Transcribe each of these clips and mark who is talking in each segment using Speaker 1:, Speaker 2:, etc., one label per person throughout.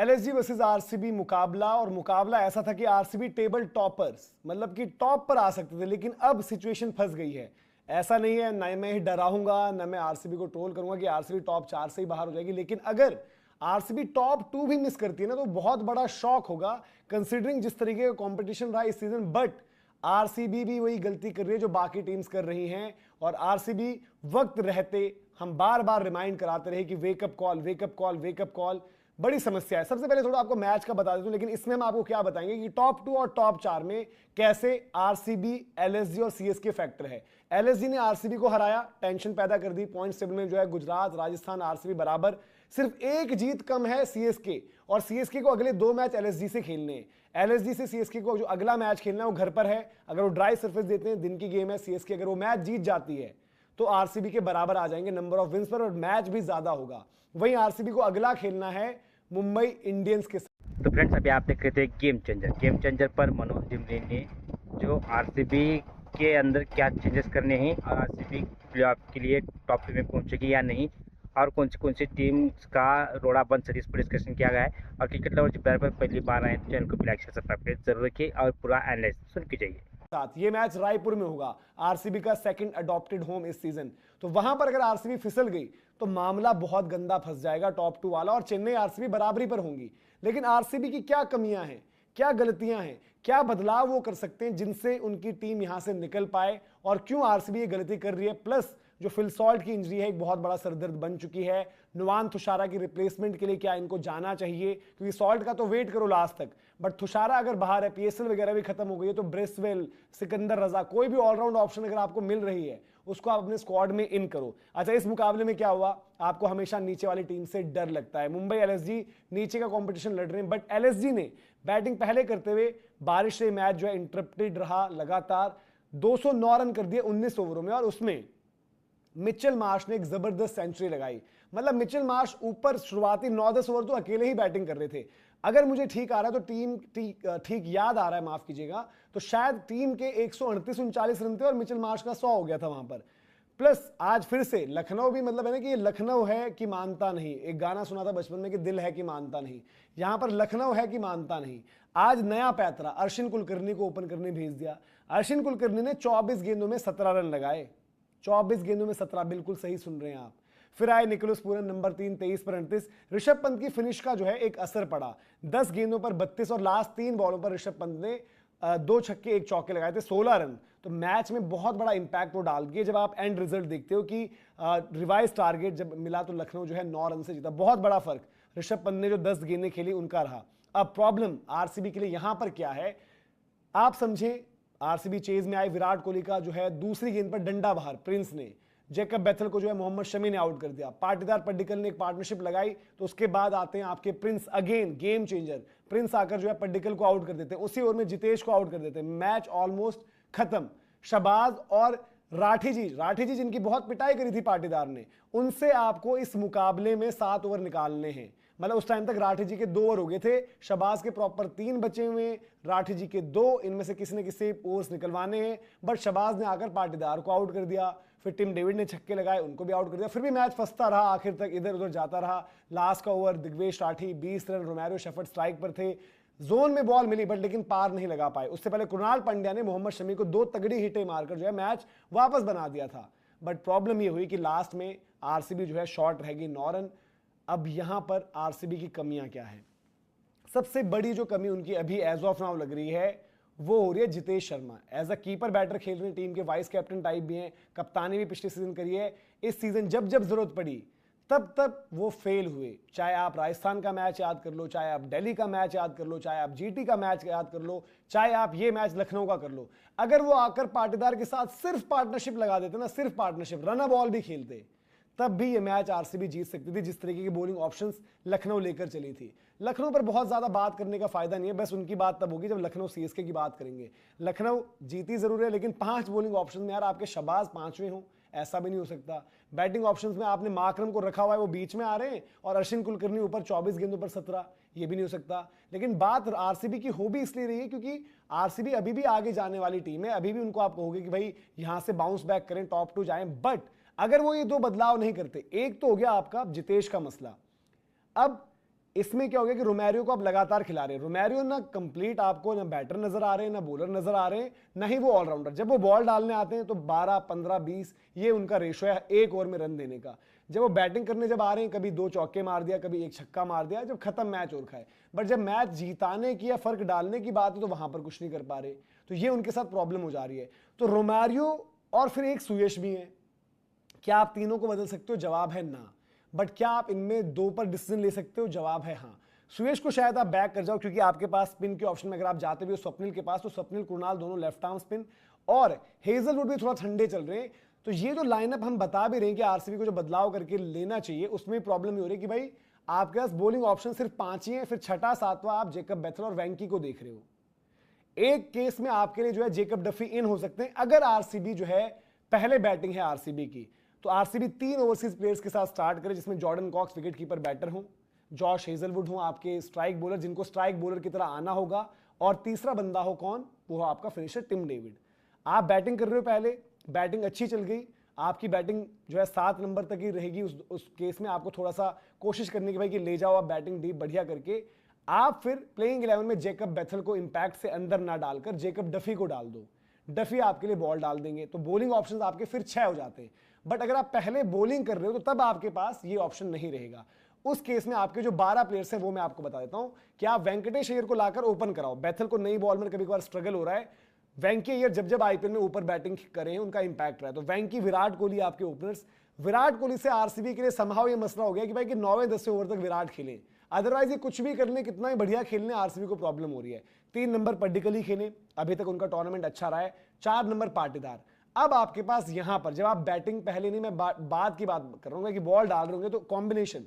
Speaker 1: LSG versus RCB मुकाबला, और मुकाबला ऐसा था कि आरसीबी टेबल टॉपर्स, मतलब कि टॉप पर आ सकते थे, लेकिन अब सिचुएशन फंस गई है। ऐसा नहीं है, ना मैं डराऊंगा ना मैं आरसीबी को ट्रोल करूंगा कि आरसीबी टॉप 4 से ही बाहर हो जाएगी, लेकिन अगर आरसीबी टॉप 2 भी मिस करती है ना तो बहुत बड़ा शॉक होगा कंसीडरिंग जिस तरीके का कंपटीशन रहा इस सीजन। बट आरसीबी भी वही गलती कर रही है जो बाकी टीम्स कर रही हैं, और आरसीबी वक्त रहते हम बार बार रिमाइंड कराते रहे कि wake up call, wake up call, wake up call. बड़ी समस्या है। सबसे पहले थोड़ा आपको मैच का बता देता हूं, लेकिन इसमें हम आपको क्या बताएंगे कि टॉप 2 और टॉप 4 में कैसे आरसीबी, एलएसजी और सीएसके फैक्टर है। एलएसजी ने आरसीबी को हराया, टेंशन पैदा कर दी। पॉइंट टेबल में जो है गुजरात, राजस्थान, आरसीबी बराबर, सिर्फ एक जीत कम है सीएसके, और सीएसके को अगले 2 मैच एलएसजी से खेलने हैं। एलएसजी से सीएसके को जो अगला मैच खेलना है वो घर पर है। अगर वो ड्राई सरफेस देते हैं, दिन की गेम है, सीएसके अगर वो मैच जीत जाती है तो आरसीबी के बराबर आ जाएंगे नंबर ऑफ विंस पर, और मैच भी ज्यादा होगा। वहीं आरसीबी को अगला खेलना है मुंबई इंडियंस के साथ।
Speaker 2: तो फ्रेंड्स, अभी आप देख रहे थे गेम चेंजर पर मनोज जिमरे ने जो आरसीबी के अंदर क्या चेंजेस करने हैं और आरसीबी प्लेऑफ के लिए टॉप 2 में पहुंचेगी या नहीं, और कौन सी टीम्स का रोड़ा बन सीरीज पर डिस्कशन किया गया है। और क्रिकेट लवर जो पर पहली बार आए तो चैनल को लाइक शेयर सब्सक्राइब जरूर रखिए और पूरा एनालिसिस सुन के जाइए।
Speaker 1: साथ ये मैच रायपुर में होगा, आरसीबी का सेकंड अडॉप्टेड होम इस सीजन। तो वहां पर अगर आरसीबी फिसल गई तो मामला बहुत गंदा फंस जाएगा टॉप 2 वाला, और चेन्नई आरसीबी बराबरी पर होंगी। लेकिन आरसीबी की क्या कमियां हैं, क्या गलतियां हैं, क्या बदलाव वो कर सकते हैं जिनसे उनकी टीम यहां से निकल पाए, और क्यों आरसीबी ये गलती कर रही है। प्लस जो फिल सॉल्ट की इंजरी है एक बहुत बड़ा सरदर्द बन चुकी है। नुवान तुषारा की रिप्लेसमेंट के लिए क्या इनको जाना चाहिए, क्योंकि सॉल्ट का तो वेट करो लास्ट तक, बट तुषारा अगर बाहर है, पीएसएल वगैरह भी खत्म हो गई है, तो ब्रेसवेल, सिकंदर रजा, कोई भी ऑलराउंड ऑप्शन अगर आपको मिल रही है उसको आप अपने स्क्वाड में इन करो। अच्छा, इस मुकाबले में क्या हुआ, आपको हमेशा नीचे वाली टीम से डर लगता है। मुंबई एलएसजी नीचे का कंपटीशन लड़ रहे हैं, बट एलएसजी ने बैटिंग पहले करते हुए बारिश से मैच जो है इंटरप्टेड रहा, लगातार 209 रन कर दिए 19 ओवरों में, और उसमें मिचेल मार्श ने एक जबरदस्त सेंचुरी लगाई। मतलब मिचेल मार्श ऊपर शुरुआती 9-10 ओवर तो अकेले ही बैटिंग कर रहे थे। अगर मुझे ठीक आ रहा है तो टीम ठीक याद आ रहा है, माफ कीजिएगा, तो शायद टीम के 138-39 रन थे और मिचेल मार्श का 100 हो गया था वहां पर। प्लस आज फिर से लखनऊ भी, मतलब है ना कि ये लखनऊ है कि मानता नहीं, एक गाना सुना था बचपन में कि दिल है कि मानता नहीं, यहां पर लखनऊ है कि मानता नहीं। आज नया पैतरा, अर्शिन कुलकर्णी को ओपन करने भेज दिया। अर्शिन कुलकर्णी ने 24 गेंदों में 17 रन लगाए, 24 गेंदों में 17, बिल्कुल सही सुन रहे हैं आप। फिर आए निकोलस पूरन नंबर 3, 23 पर 38। ऋषभ पंत की फिनिश का जो है एक असर पड़ा, 10 गेंदों पर 32 और लास्ट 3 बॉलों पर ऋषभ पंत ने 2 छक्के 1 चौके लगाए थे, 16 रन। तो मैच में बहुत बड़ा इंपैक्ट वो डाल दिए। जब आप एंड रिजल्ट देखते हो कि रिवाइज टारगेट जब मिला तो लखनऊ जो है 9 रन से जीता। बहुत बड़ा फर्क ऋषभ पंत ने जो 10 गेंदें खेली उनका रहा। अब प्रॉब्लम आरसीबी के लिए यहां पर क्या है, आप समझें। आरसीबी चेज में आए, विराट कोहली का जो है दूसरी गेंद पर डंडा बाहर, प्रिंस ने जैकब बेथल को जो है मोहम्मद शमी ने आउट कर दिया। पाटीदार पड्डिकल ने एक पार्टनरशिप लगाई, तो उसके बाद आते हैं आपके Prince, again game changer. Prince आकर जो है पड्डिकल को आउट कर देते हैं, उसी ओवर में जितेश को आउट कर देते हैं, मैच ऑलमोस्ट खत्म। शबाज और राठी जी जिनकी बहुत पिटाई करी थी पाटीदार ने, उनसे आपको इस मुकाबले में 7 ओवर निकालने हैं। मतलब उस टाइम तक राठी जी के 2 ओवर हो गए थे, शबाज के प्रॉपर 3 बचे हुए, राठी जी के 2, इनमें से किसी न किसी ओवर्स निकलवाने हैं। बट शबाज ने आकर पाटीदार को आउट कर दिया, फिर टिम डेविड ने छक्के लगाए, उनको भी आउट कर दिया। फिर भी मैच फंसता रहा, आखिर तक इधर उधर जाता रहा। लास्ट का over Digvesh Rathi 20 run, रोमेरो shepherd strike पर थे, जोन में बॉल मिली बट लेकिन पार नहीं लगा पाए। उससे पहले कृणाल पांड्या ने मोहम्मद शमी को 2 तगड़ी हिटें मारकर जो है मैच वापस बना दिया था। बट प्रॉब्लम ये हुई कि लास्ट में आरसीबी जो है शॉर्ट रहेगी 9 रन। अब यहां पर आरसीबी की कमियां क्या है, सबसे बड़ी जो कमी उनकी अभी एज ऑफ नाउ लग रही है वो हो रही है Jitesh Sharma. As a keeper batter खेल रहे हैं, टीम के वाइस कैप्टन टाइप भी हैं, कप्तानी भी पिछले सीजन करी है। इस सीजन जब जब जरूरत पड़ी तब वो फेल हुए। चाहे आप राजस्थान का मैच याद कर लो, चाहे आप दिल्ली का मैच याद कर लो, चाहे आप जीटी का मैच याद कर लो, चाहे आप ये मैच लखनऊ का कर लो। अगर वो आकर पाटीदार के साथ सिर्फ पार्टनरशिप लगा देते ना, सिर्फ पार्टनरशिप, रन बॉल भी खेलते, तब भी ये मैच आरसीबी जीत सकती थी, जिस तरीके की बॉलिंग ऑप्शंस लखनऊ लेकर चली थी। लखनऊ पर बहुत ज्यादा बात करने का फायदा नहीं है, बस उनकी बात तब होगी जब लखनऊ सीएसके की बात करेंगे। लखनऊ जीती जरूर है, लेकिन 5 बॉलिंग ऑप्शन में यार आपके शबाज 5वें हों, ऐसा भी नहीं हो सकता। बैटिंग ऑप्शंस में आपने माकरम को रखा हुआ है, वो बीच में आ रहे हैं, और अर्शिन कुलकर्णी ऊपर 24 गेंदों पर 17, ये भी नहीं हो सकता। लेकिन बात आरसीबी की हो भी इसलिए रही है क्योंकि आरसीबी अभी भी आगे जाने वाली टीम है, अभी भी उनको आप कहोगे कि भाई यहां से बाउंस बैक करें, टॉप 2 जाएं। बट अगर वो ये 2 बदलाव नहीं करते, एक तो हो गया आपका जितेश का मसला, अब इसमें क्या हो गया कि रोमेरियो को आप लगातार खिला रहे हैं। रोमेरियो ना कंप्लीट आपको ना बैटर नजर आ रहे हैं, ना बॉलर नजर आ रहे हैं, ना ही वो ऑलराउंडर। जब वो बॉल डालने आते हैं तो 12, 15, 20 ये उनका रेशो है एक ओवर में रन देने का। जब वो बैटिंग करने जब आ रहे हैं, कभी 2 चौके मार दिया, कभी 1 छक्का मार दिया, जब खत्म मैच और खाए। बट जब मैच जीताने की या फर्क डालने की बात है तो वहां पर कुछ नहीं कर पा रहे। तो ये उनके साथ प्रॉब्लम हो जा रही है। तो रोमेरियो और फिर एक सुयश भी है। क्या आप तीनों को बदल सकते हो? जवाब है ना। बट क्या आप इनमें 2 पर डिसीजन ले सकते हो? जवाब है हाँ। सुयश को शायद आप बैक कर जाओ, क्योंकि आपके पास स्पिन के ऑप्शन में अगर आप जाते भी हो स्वप्निल के पास, तो स्वप्निल कुणाल दोनों लेफ्ट आर्म स्पिन और हेजलवुड भी थोड़ा ठंडे चल रहे हैं। तो ये जो लाइनअप हम बता भी रहे हैं कि आरसीबी को जो बदलाव करके लेना चाहिए, उसमें प्रॉब्लम ये हो रही है कि भाई आपके पास बॉलिंग ऑप्शन सिर्फ 5 ही है। फिर छठा सातवां आप जेकब बेथल और वेंकी को देख रहे हो। एक केस में आपके लिए जो है जेकब डफी इन हो सकते हैं, अगर आरसीबी जो है पहले बैटिंग है आरसीबी की, तो आरसीबी 3 ओवरसीज प्लेयर्स के साथ स्टार्ट करे, जिसमें Jordan Cox wicket keeper batter हो, जॉश हेजलवुड हो आपके स्ट्राइक बॉलर जिनको स्ट्राइक बॉलर की तरह आना होगा, और तीसरा बंदा हो कौन? वो हो आपका फिनिशर टिम डेविड। आप बैटिंग कर रहे हो, पहले बैटिंग अच्छी चल गई, आपकी बैटिंग जो है 7 नंबर तक ही रहेगी। उस केस में आपको थोड़ा सा कोशिश करनी कि भाई कि ले जाओ आप बैटिंग डीप बढ़िया करके। आप फिर प्लेइंग 11 में जेकब बेथल को इंपैक्ट से अंदर ना डालकर जेकब डफी को डाल दो। डफी आपके लिए बॉल डाल देंगे, तो बॉलिंग ऑप्शंस आपके फिर 6 हो जाते हैं। बट अगर आप पहले बॉलिंग कर रहे हो तो तब आपके पास ये ऑप्शन नहीं रहेगा। उस केस में आपके जो 12 प्लेयर्स हैं वो मैं आपको बता देता हूं कि आप वेंकटेश अय्यर को लाकर ओपन कराओ। बेथल को नई बॉल में कभी कभार स्ट्रगल हो रहा है। वेंकी अय्यर जब जब आईपीएल में ऊपर बैटिंग करे हैं उनका इंपैक्ट रहा है। तो वेंकी, विराट कोहली आपके ओपनर्स। विराट कोहली से आरसीबी के लिए समहाउ ये मसला हो गया कि भाई कि 9वें 10वें ओवर तक विराट खेले, अदरवाइज ये कुछ भी करने कितना ही बढ़िया खेलने आरसीबी को प्रॉब्लम हो रही है। 3 नंबर पड्डिकली खेले, अभी तक उनका टूर्नामेंट अच्छा रहा है। 4 नंबर पाटीदार। अब आपके पास यहां पर जब आप बैटिंग पहले नहीं, मैं बाद की बात कर रहा हूं कि बॉल डाल रहे होंगे, तो कॉम्बिनेशन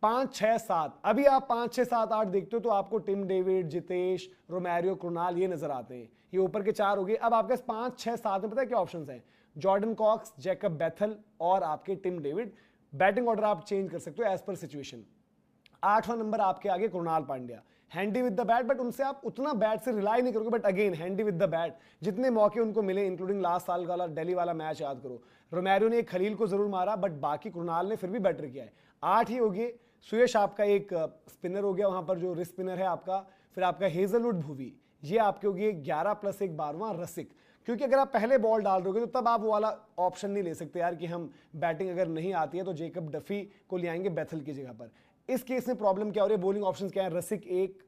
Speaker 1: 5, 6, 7, अभी आप 5, 6, 7, 8 देखते हो तो आपको Tim David, Jitesh, Romario, Krunal ये नजर आते हैं। ये ऊपर के 4 हो गए। अब आपके पास 5, 6, 7 में पता है क्या ऑप्शंस हैं? जॉर्डन कॉक्स, जैकब बेथल और आपके टिम डेविड। बैटिंग ऑर्डर आप चेंज कर सकते हो एज पर सिचुएशन। 8वां नंबर आपके आगे Krunal Pandya, handy with the bat, but उनसे आप उतना बैट से रिलाई नहीं करोगे। But again handy with the bat, जितने मौके उनको मिले इंक्लूडिंग लास्ट साल वाला दिल्ली वाला मैच याद करो, रोमेरियो ने एक खलील को जरूर मारा, बट बाकी कृणाल ने फिर भी बेटर किया है। 8 ही हो गए। सुयश आपका एक स्पिनर हो गया वहां पर, जो रिस्ट स्पिनर है आपका। फिर आपका हेजलवुड, भुवी, ये आपके हो गए 11 + 1 12वां रसिक। क्योंकि अगर आप पहले बॉल डाल दोगे तो तब आप वो वाला ऑप्शन नहीं ले सकते यार कि हम बैटिंग अगर नहीं आती है तो जेकब डफी को ले आएंगे बेथल की जगह पर। इस केस में प्रॉब्लम क्या हो रही है? बॉलिंग ऑप्शंस क्या है? रसिक 1,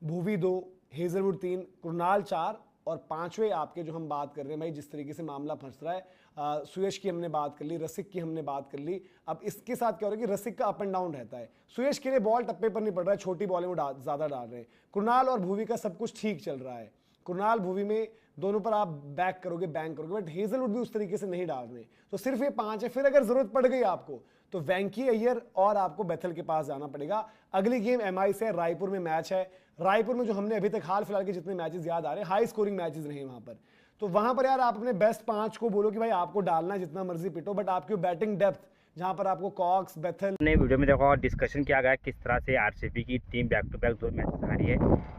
Speaker 1: भुवी 2, हेजलवुड 3, कृणाल 4 और 5वें आपके जो हम बात कर रहे हैं भाई, जिस तरीके से मामला फंस रहा है, सुयश की हमने बात कर ली, रसिक की हमने बात कर ली। अब इसके साथ क्या हो रहा है कि रसिक का अप एंड डाउन रहता है। सुयश के लिए बॉल टप्पे पर नहीं पड़ रहा है, छोटी बॉलें वो ज्यादा डाल रहे हैं। कृणाल और भुवी का सब कुछ ठीक चल रहा है। कृणाल भुवी में दोनों पर आप बैक करोगे, बैंक करोगे, बट हेजलवुड भी उस तरीके से नहीं डाल रहे। तो सिर्फ ये 5 है। फिर अगर जरूरत पड़ गई आपको तो वेंकी अय्यर और आपको बेथल के पास जाना पड़ेगा। अगली गेम एमआई से रायपुर में मैच है। रायपुर में जो हमने अभी तक हाल फिलहाल के जितने मैचेस याद आ रहे हैं, हाई स्कोरिंग मैचेस रहे वहां पर। तो वहां पर यार आप अपने बेस्ट 5 को बोलो कि भाई आपको डालना जितना मर्जी पिटो, बट आपकी बैटिंग डेप्थ जहां पर आपको कॉक्स, बेथल।
Speaker 2: ने वीडियो में देखा और डिस्कशन किया गया किस तरह से आरसीबी की team back to back 2 matches हारी है।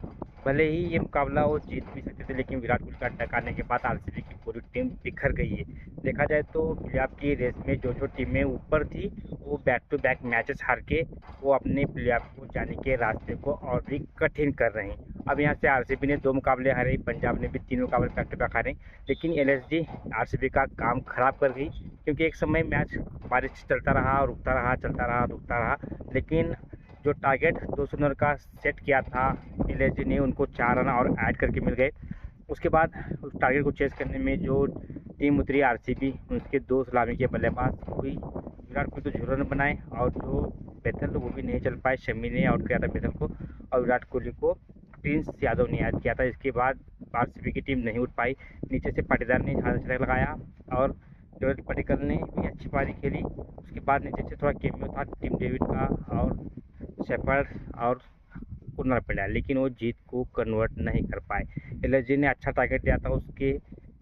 Speaker 2: भले ही ये मुकाबला वो जीत भी सकते थे, लेकिन विराट कोहली का अटैक आने के बाद आरसीबी की पूरी टीम बिखर गई है। देखा जाए तो प्लेऑफ की रेस में जो जो टीमें ऊपर थी वो बैक टू बैक मैचेस हार के वो अपने प्लेऑफ को जाने के रास्ते को और भी कठिन कर रहे हैं। अब यहाँ से आरसीबी ने 2 मुकाबले हारे, पंजाब ने भी 3 मुकाबले बैक टू बैक हारे, लेकिन एलएसजी आरसीबी का काम खराब कर गई। क्योंकि एक समय मैच बारिश चलता रहा, रुकता रहा, चलता रहा, रुकता रहा, लेकिन जो टारगेट 200 रन का सेट किया था एलएसजी ने, उनको 4 रन और ऐड करके मिल गए। उसके बाद उस टारगेट को चेस करने में जो टीम उतरी आरसीबी, उसके 2 सलामी के बल्लेबाज हुई। विराट कोहली तो 0 रन बनाए और जो बेथल वो भी नहीं चल पाए। शमी ने आउट किया था बेथल को और विराट कोहली को प्रिंस यादव ने याद किया था। इसके बाद आरसीबी की टीम नहीं उठ पाई। नीचे से पाटीदार ने छक्का लगाया और जॉर्ज पटिकल ने भी अच्छी पारी खेली। उसके बाद नीचे से थोड़ा कैमियो था टिम डेविड का और शेफर्ड और कुर्नर पे डाला, लेकिन वो जीत को कन्वर्ट नहीं कर पाए। एलएसजी ने अच्छा टारगेट दिया था उसके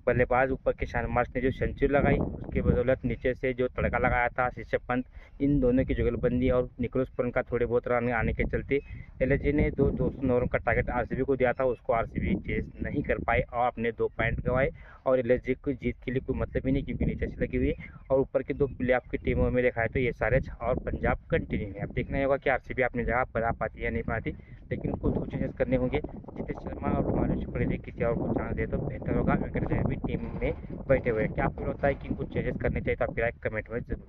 Speaker 2: बल्लेबाज ऊपर के शानमार्च ने जो सेंचुरी लगाई, उसके बदौलत नीचे से जो तड़का लगाया था ऋषभ पंत, इन दोनों की जुगलबंदी और निकोलस पूरन का थोड़े बहुत रन आने के चलते एलएसजी ने 200 रन का टारगेट आरसीबी को दिया था, उसको आरसीबी चेस नहीं कर पाए और अपने 2 पॉइंट गंवाए। और एलएसजी को जीत के लिए कोई मतलब ही नहीं, क्योंकि नीचे से लगी हुई है। और ऊपर के 2 प्लेऑफ की टीमों में देखा है तो एसआरएच और पंजाब कंटिन्यू है। अब देखना होगा कि आरसीबी अपनी जगह बना पाती है या नहीं पाती, लेकिन उनको 2 चेंजेस करने होंगे। नीतीश शर्मा और कुमार शुक्ल ने किसी और को चांस दे तो बेहतर होगा। वेंकटेश अय्यर भी टीम में बैठे हुए हैं। क्या आपको लगता है कि कुछ चेंजेस करने चाहिए? तो आप राय कमेंट में जरूर